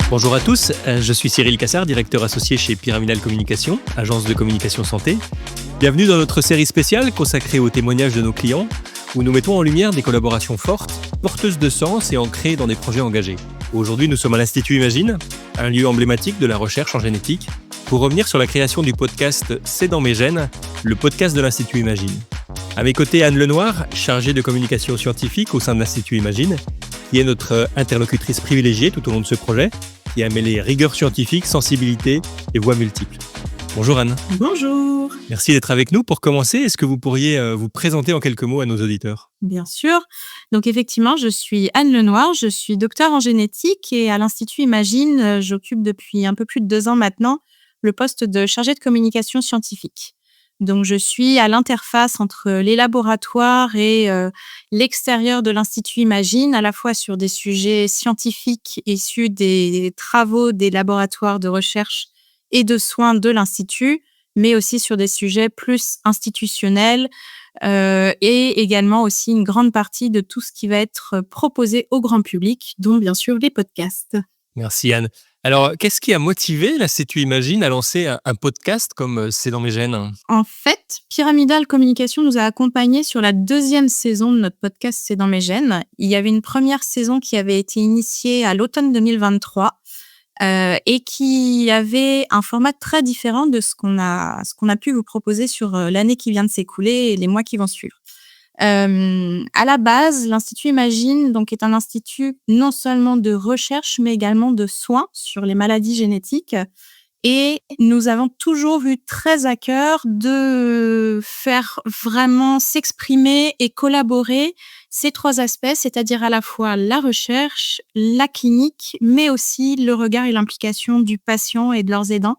Bonjour à tous, je suis Cyril Cassard, directeur associé chez Pyramidal Communication, agence de communication santé. Bienvenue dans notre série spéciale consacrée aux témoignages de nos clients, où nous mettons en lumière des collaborations fortes, porteuses de sens et ancrées dans des projets engagés. Aujourd'hui, nous sommes à l'Institut Imagine, un lieu emblématique de la recherche en génétique, pour revenir sur la création du podcast C'est dans mes gènes, le podcast de l'Institut Imagine. À mes côtés, Anne Lenoir, chargée de communication scientifique au sein de l'Institut Imagine, qui est notre interlocutrice privilégiée tout au long de ce projet, qui a mêlé rigueur scientifique, sensibilité et voix multiples. Bonjour Anne. Bonjour. Merci d'être avec nous. Pour commencer, est-ce que vous pourriez vous présenter en quelques mots à nos auditeurs ? Bien sûr. Donc effectivement, je suis Anne Lenoir, je suis docteure en génétique et à l'Institut Imagine, j'occupe depuis un peu plus de 2 ans maintenant le poste de chargée de communication scientifique. Donc je suis à l'interface entre les laboratoires et l'extérieur de l'Institut Imagine, à la fois sur des sujets scientifiques issus des travaux des laboratoires de recherche et de soins de l'Institut, mais aussi sur des sujets plus institutionnels et également aussi une grande partie de tout ce qui va être proposé au grand public, dont bien sûr les podcasts. Merci Anne. Alors, qu'est-ce qui a motivé l'Institut Imagine à lancer un podcast comme C'est dans mes gènes ? En fait, Pyramidal Communication nous a accompagnés sur la 2e saison de notre podcast C'est dans mes gènes. Il y avait une première saison qui avait été initiée à l'automne 2023 et qui avait un format très différent de ce qu'on a pu vous proposer sur l'année qui vient de s'écouler et les mois qui vont suivre. À la base, l'Institut Imagine donc est un institut non seulement de recherche mais également de soins sur les maladies génétiques et nous avons toujours eu très à cœur de faire vraiment s'exprimer et collaborer ces 3 aspects, c'est-à-dire à la fois la recherche, la clinique, mais aussi le regard et l'implication du patient et de leurs aidants.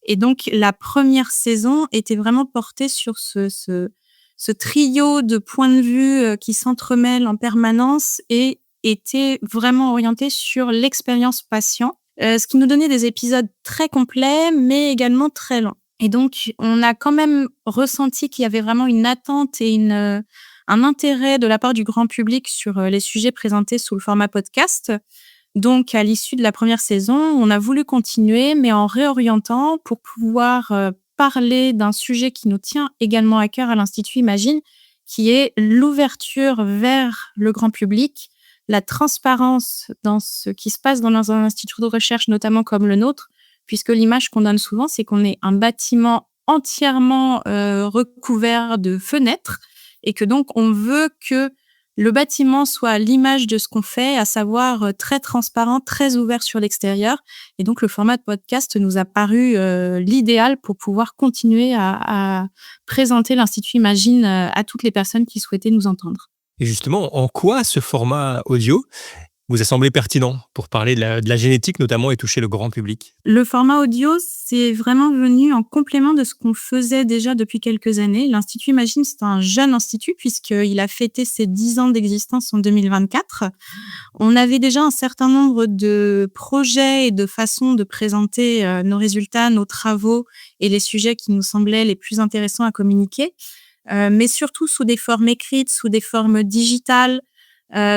Et donc la première saison était vraiment portée sur ce trio de points de vue qui s'entremêlent en permanence et était vraiment orienté sur l'expérience patient, ce qui nous donnait des épisodes très complets, mais également très longs. Et donc, on a quand même ressenti qu'il y avait vraiment une attente et un intérêt de la part du grand public sur les sujets présentés sous le format podcast. Donc, à l'issue de la première saison, on a voulu continuer, mais en réorientant pour pouvoir parler d'un sujet qui nous tient également à cœur à l'Institut Imagine, qui est l'ouverture vers le grand public, la transparence dans ce qui se passe dans un institut de recherche, notamment comme le nôtre, puisque l'image qu'on donne souvent, c'est qu'on est un bâtiment entièrement recouvert de fenêtres et que donc on veut que le bâtiment soit à l'image de ce qu'on fait, à savoir très transparent, très ouvert sur l'extérieur. Et donc, le format de podcast nous a paru l'idéal pour pouvoir continuer à présenter l'Institut Imagine à toutes les personnes qui souhaitaient nous entendre. Et justement, en quoi ce format audio vous a semblé pertinent pour parler de la génétique notamment et toucher le grand public ? Le format audio, c'est vraiment venu en complément de ce qu'on faisait déjà depuis quelques années. L'Institut Imagine, c'est un jeune institut puisqu'il a fêté ses 10 ans d'existence en 2024. On avait déjà un certain nombre de projets et de façons de présenter nos résultats, nos travaux et les sujets qui nous semblaient les plus intéressants à communiquer, mais surtout sous des formes écrites, sous des formes digitales,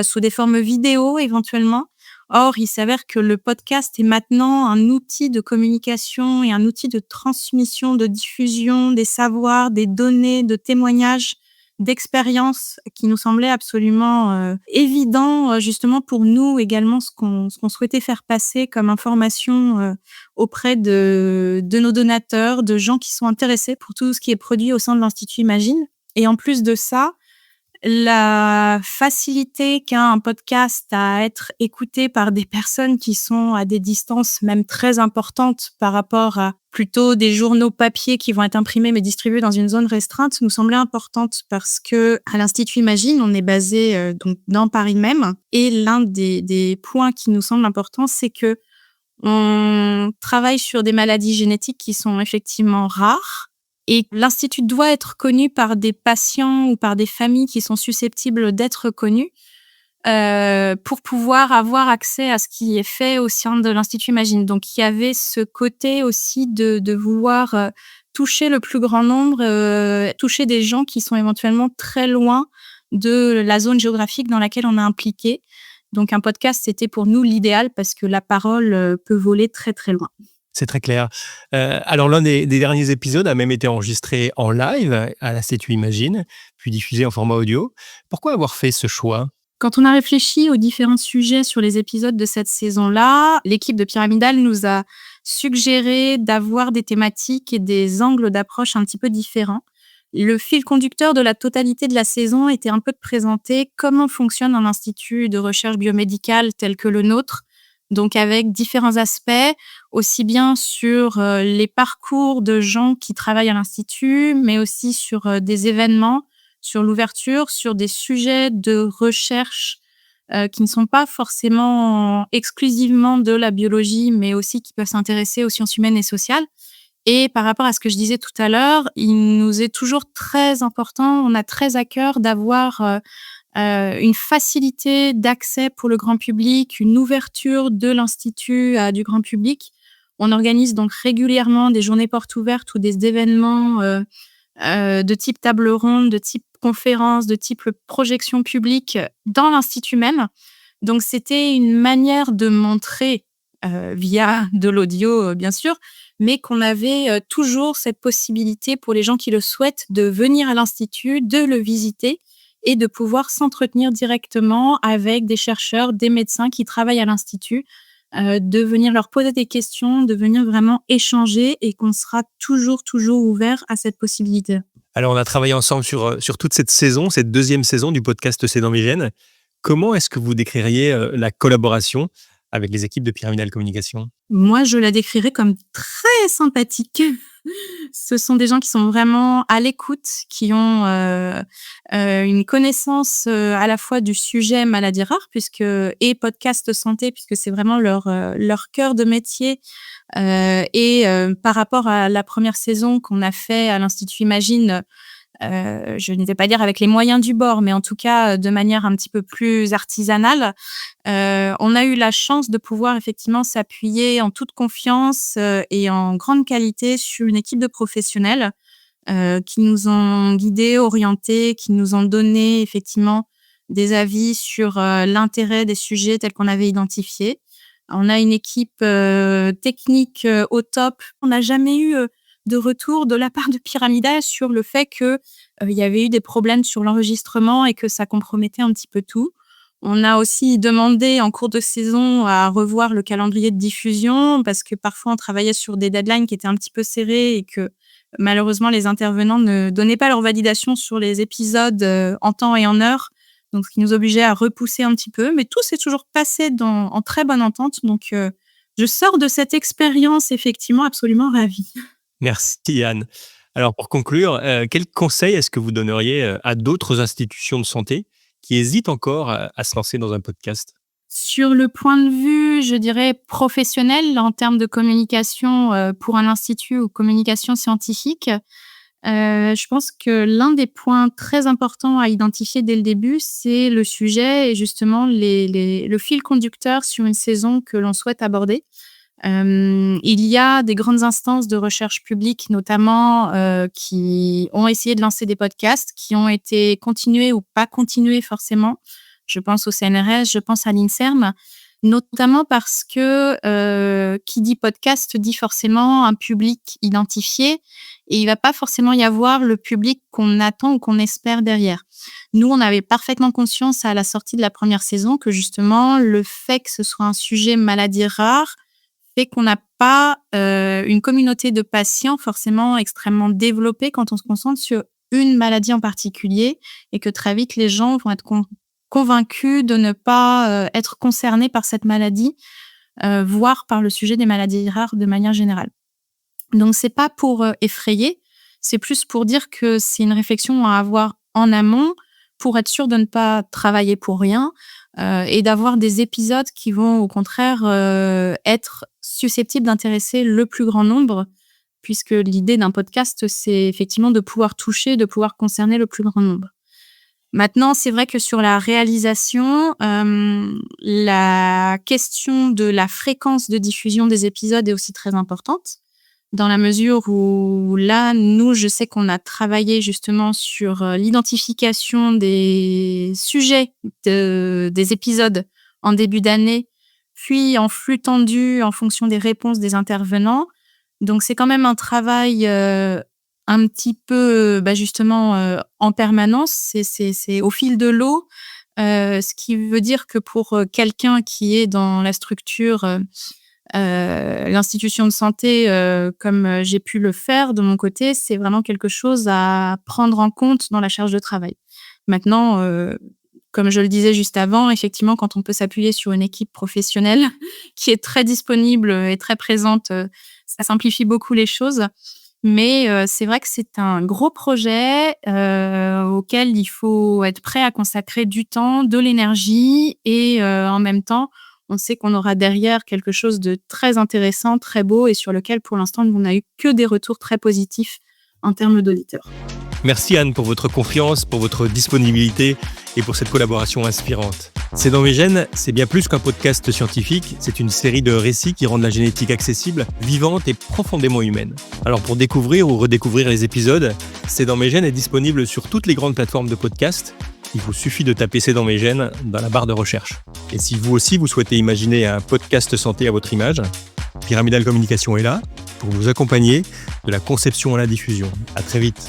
sous des formes vidéo éventuellement. Or, il s'avère que le podcast est maintenant un outil de communication et un outil de transmission, de diffusion des savoirs, des données, de témoignages, d'expériences qui nous semblait absolument évident justement pour nous également ce qu'on souhaitait faire passer comme information auprès de nos donateurs, de gens qui sont intéressés pour tout ce qui est produit au sein de l'Institut Imagine. Et en plus de ça, la facilité qu'a un podcast à être écouté par des personnes qui sont à des distances même très importantes par rapport à plutôt des journaux papier qui vont être imprimés mais distribués dans une zone restreinte nous semblait importante parce que à l'Institut Imagine, on est basé donc dans Paris même et l'un des points qui nous semble important, c'est que on travaille sur des maladies génétiques qui sont effectivement rares. Et l'Institut doit être connu par des patients ou par des familles qui sont susceptibles d'être connus pour pouvoir avoir accès à ce qui est fait au sein de l'Institut Imagine. Donc, il y avait ce côté aussi de vouloir toucher le plus grand nombre, toucher des gens qui sont éventuellement très loin de la zone géographique dans laquelle on est impliqué. Donc un podcast, c'était pour nous l'idéal parce que la parole peut voler très très loin. C'est très clair. Alors l'un des derniers épisodes a même été enregistré en live à l'Institut Imagine, puis diffusé en format audio. Pourquoi avoir fait ce choix? Quand on a réfléchi aux différents sujets sur les épisodes de cette saison-là, l'équipe de Pyramidal nous a suggéré d'avoir des thématiques et des angles d'approche un petit peu différents. Le fil conducteur de la totalité de la saison était un peu de présenter comment fonctionne un institut de recherche biomédicale tel que le nôtre, donc avec différents aspects, aussi bien sur les parcours de gens qui travaillent à l'institut, mais aussi sur des événements, sur l'ouverture, sur des sujets de recherche qui ne sont pas forcément exclusivement de la biologie, mais aussi qui peuvent s'intéresser aux sciences humaines et sociales. Et par rapport à ce que je disais tout à l'heure, il nous est toujours très important, on a très à cœur d'avoir une facilité d'accès pour le grand public, une ouverture de l'institut à du grand public. On organise donc régulièrement des journées portes ouvertes ou des événements de type table ronde, de type conférence, de type projection publique dans l'institut même. Donc c'était une manière de montrer via de l'audio, bien sûr, mais qu'on avait toujours cette possibilité pour les gens qui le souhaitent de venir à l'institut, de le visiter et de pouvoir s'entretenir directement avec des chercheurs, des médecins qui travaillent à l'institut, de venir leur poser des questions, de venir vraiment échanger et qu'on sera toujours ouvert à cette possibilité. Alors on a travaillé ensemble sur toute cette saison, cette deuxième saison du podcast C'est dans mes gènes. Comment est-ce que vous décririez la collaboration avec les équipes de Pyramidal Communication? Moi, je la décrirais comme très sympathique. Ce sont des gens qui sont vraiment à l'écoute, qui ont une connaissance à la fois du sujet maladie rare et podcast santé, puisque c'est vraiment leur cœur de métier. Par rapport à la première saison qu'on a fait à l'Institut Imagine, je ne vais pas dire avec les moyens du bord, mais en tout cas de manière un petit peu plus artisanale. On a eu la chance de pouvoir effectivement s'appuyer en toute confiance et en grande qualité sur une équipe de professionnels qui nous ont guidés, orientés, qui nous ont donné effectivement des avis sur l'intérêt des sujets tels qu'on avait identifiés. On a une équipe technique au top. On n'a jamais eu de retour de la part de Pyramidal sur le fait que il y avait eu des problèmes sur l'enregistrement et que ça compromettait un petit peu tout. On a aussi demandé en cours de saison à revoir le calendrier de diffusion parce que parfois on travaillait sur des deadlines qui étaient un petit peu serrées et que malheureusement les intervenants ne donnaient pas leur validation sur les épisodes en temps et en heure. Donc ce qui nous obligeait à repousser un petit peu, mais tout s'est toujours passé en très bonne entente. Donc je sors de cette expérience effectivement absolument ravie. Merci Anne. Alors pour conclure, quel conseil est-ce que vous donneriez à d'autres institutions de santé qui hésitent encore à se lancer dans un podcast? Sur le point de vue, je dirais professionnel, en termes de communication pour un institut ou communication scientifique, je pense que l'un des points très importants à identifier dès le début, c'est le sujet et justement le fil conducteur sur une saison que l'on souhaite aborder. Il y a des grandes instances de recherche publique, notamment, qui ont essayé de lancer des podcasts, qui ont été continués ou pas continués forcément. Je pense au CNRS, je pense à l'INSERM, notamment parce que qui dit podcast dit forcément un public identifié et il va pas forcément y avoir le public qu'on attend ou qu'on espère derrière. Nous, on avait parfaitement conscience à la sortie de la première saison que justement le fait que ce soit un sujet maladie rare fait qu'on n'a pas une communauté de patients forcément extrêmement développée quand on se concentre sur une maladie en particulier et que très vite les gens vont être convaincus de ne pas être concernés par cette maladie, voire par le sujet des maladies rares de manière générale. Donc c'est pas pour effrayer, c'est plus pour dire que c'est une réflexion à avoir en amont pour être sûr de ne pas travailler pour rien et d'avoir des épisodes qui vont au contraire être susceptibles d'intéresser le plus grand nombre, puisque l'idée d'un podcast, c'est effectivement de pouvoir toucher, de pouvoir concerner le plus grand nombre. Maintenant, c'est vrai que sur la réalisation, la question de la fréquence de diffusion des épisodes est aussi très importante, dans la mesure où là, nous, je sais qu'on a travaillé justement sur l'identification des sujets des épisodes en début d'année, puis en flux tendu en fonction des réponses des intervenants. Donc, c'est quand même un travail un petit peu justement en permanence. C'est au fil de l'eau, ce qui veut dire que pour quelqu'un qui est dans la structure, l'institution de santé, comme j'ai pu le faire de mon côté, c'est vraiment quelque chose à prendre en compte dans la charge de travail. Maintenant, comme je le disais juste avant, effectivement, quand on peut s'appuyer sur une équipe professionnelle qui est très disponible et très présente, ça simplifie beaucoup les choses. Mais c'est vrai que c'est un gros projet auquel il faut être prêt à consacrer du temps, de l'énergie et en même temps, on sait qu'on aura derrière quelque chose de très intéressant, très beau et sur lequel, pour l'instant, on n'a eu que des retours très positifs en termes d'auditeurs. Merci Anne pour votre confiance, pour votre disponibilité et pour cette collaboration inspirante. C'est dans mes gènes, c'est bien plus qu'un podcast scientifique, c'est une série de récits qui rendent la génétique accessible, vivante et profondément humaine. Alors pour découvrir ou redécouvrir les épisodes, C'est dans mes gènes est disponible sur toutes les grandes plateformes de podcast. Il vous suffit de taper C'est dans mes gènes dans la barre de recherche. Et si vous aussi vous souhaitez imaginer un podcast santé à votre image, Pyramidal Communication est là pour vous accompagner de la conception à la diffusion. À très vite.